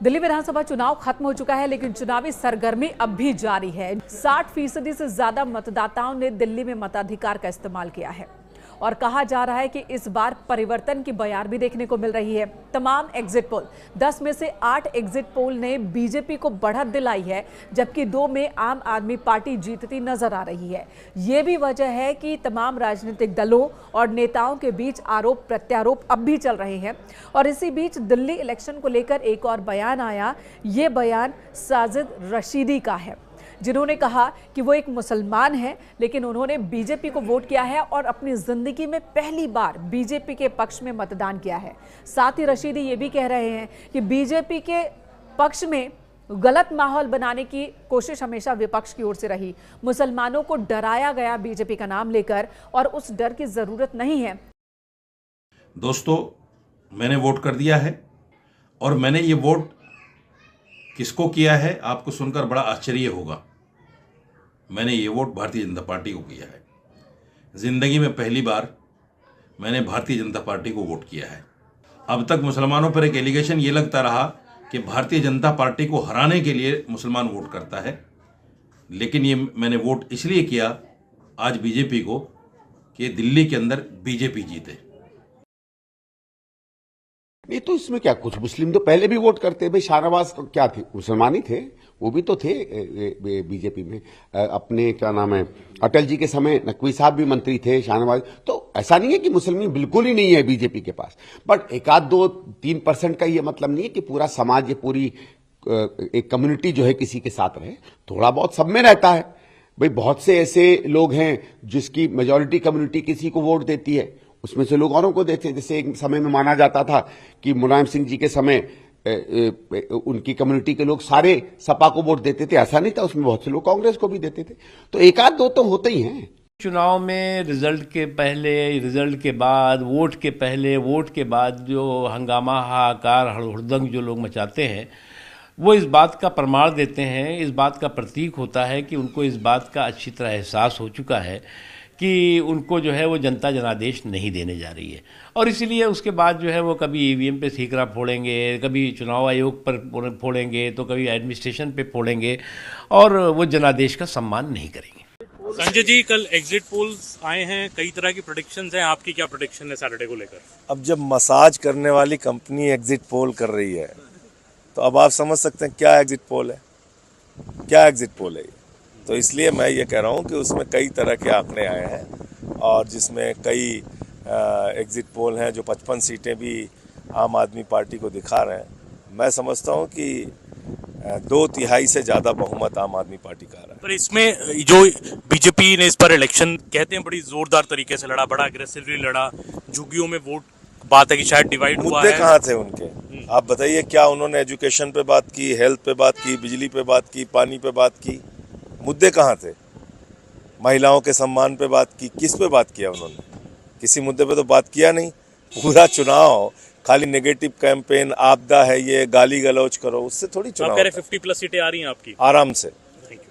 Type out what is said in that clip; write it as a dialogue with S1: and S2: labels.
S1: दिल्ली विधानसभा चुनाव खत्म हो चुका है, लेकिन चुनावी सरगर्मी अब भी जारी है। 60% से ज्यादा मतदाताओं ने दिल्ली में मताधिकार का इस्तेमाल किया है और कहा जा रहा है कि इस बार परिवर्तन की बयार भी देखने को मिल रही है। तमाम एग्जिट पोल 10 में से 8 एग्जिट पोल ने बीजेपी को बढ़त दिलाई है, जबकि 2 में आम आदमी पार्टी जीतती नजर आ रही है। ये भी वजह है कि तमाम राजनीतिक दलों और नेताओं के बीच आरोप प्रत्यारोप अब भी चल रहे हैं। और इसी बीच दिल्ली इलेक्शन को लेकर एक और बयान आया। ये बयान साजिद रशीदी का है, जिन्होंने कहा कि वो एक मुसलमान हैं, लेकिन उन्होंने बीजेपी को वोट किया है और अपनी जिंदगी में पहली बार बीजेपी के पक्ष में मतदान किया है। साथ ही रशीदी ये भी कह रहे हैं कि बीजेपी के पक्ष में गलत माहौल बनाने की कोशिश हमेशा विपक्ष की ओर से रही। मुसलमानों को डराया गया बीजेपी का नाम लेकर, और उस डर की जरूरत नहीं है।
S2: दोस्तों, मैंने वोट कर दिया है और मैंने ये वोट किसको किया है आपको सुनकर बड़ा आश्चर्य होगा। मैंने ये वोट भारतीय जनता पार्टी को किया है। जिंदगी में पहली बार मैंने भारतीय जनता पार्टी को वोट किया है। अब तक मुसलमानों पर एक एलिगेशन ये लगता रहा कि भारतीय जनता पार्टी को हराने के लिए मुसलमान वोट करता है, लेकिन ये मैंने वोट इसलिए किया आज बीजेपी को कि दिल्ली के अंदर बीजेपी जीते।
S3: नहीं तो इसमें क्या, कुछ मुस्लिम तो पहले भी वोट करते। भाई शाहनवाज क्या थे, मुसलमान ही थे, वो भी तो थे बीजेपी में। अपने क्या नाम है, अटल जी के समय नकवी साहब भी मंत्री थे, शाहनवाज। तो ऐसा नहीं है कि मुसलमान बिल्कुल ही नहीं है बीजेपी के पास, बट 1-2-3% का ये मतलब नहीं है कि पूरा समाज, ये पूरी एक कम्युनिटी जो है किसी के साथ रहे। थोड़ा बहुत सब में रहता है। भाई बहुत से ऐसे लोग हैं जिसकी मेजोरिटी कम्युनिटी किसी को वोट देती है, उसमें से लोग औरों को देते हैं। जैसे एक समय में माना जाता था कि मुलायम सिंह जी के समय उनकी कम्युनिटी के लोग सारे सपा को वोट देते थे। ऐसा नहीं था, उसमें बहुत से लोग कांग्रेस को भी देते थे। तो 1-2 तो होते ही हैं।
S4: चुनाव में रिजल्ट के पहले, रिजल्ट के बाद, वोट के पहले, वोट के बाद जो हंगामा, हाहाकार, हुड़दंग जो लोग मचाते हैं, वो इस बात का प्रमाण देते हैं, इस बात का प्रतीक होता है कि उनको इस बात का अच्छी तरह एहसास हो चुका है कि उनको जो है वो जनता जनादेश नहीं देने जा रही है। और इसीलिए उसके बाद जो है वो कभी ईवीएम पे ठीकरा फोड़ेंगे, कभी चुनाव आयोग पर फोड़ेंगे, तो कभी एडमिनिस्ट्रेशन पे फोड़ेंगे, और वो जनादेश का सम्मान नहीं करेंगे।
S5: संजय जी, कल एग्जिट पोल्स आए हैं, कई तरह की प्रेडिक्शंस हैं, आपकी क्या प्रेडिक्शन है सैटरडे को लेकर?
S6: अब जब मसाज करने वाली कंपनी एग्जिट पोल कर रही है, तो अब आप समझ सकते हैं क्या एग्जिट पोल है, क्या एग्जिट पोल है ये। तो इसलिए मैं ये कह रहा हूँ कि उसमें कई तरह के आंकड़े आए हैं, और जिसमें कई एग्जिट पोल हैं जो 55 सीटें भी आम आदमी पार्टी को दिखा रहे हैं। मैं समझता हूँ कि 2/3 से ज़्यादा बहुमत आम आदमी पार्टी का रहा है।
S5: पर इसमें जो बीजेपी ने इस पर इलेक्शन कहते हैं बड़ी जोरदार तरीके से लड़ा, बड़ा अग्रेसिवली लड़ा, झुग्गियों में वोट, बात है कि शायद डिवाइड हुआ है।
S6: मुद्दे कहाँ थे उनके, आप बताइए। क्या उन्होंने एजुकेशन पे बात की, हेल्थ पे बात की, बिजली पे बात की, पानी पे बात की? मुद्दे कहाँ थे? महिलाओं के सम्मान पे बात की, किस पे बात किया उन्होंने? किसी मुद्दे पे तो बात किया नहीं। पूरा चुनाव खाली नेगेटिव कैंपेन, आपदा है ये, गाली गलौज करो, उससे थोड़ी चुनाव।
S5: आप कह रहे 50+ सीटें आ रही हैं आपकी?
S6: आराम से।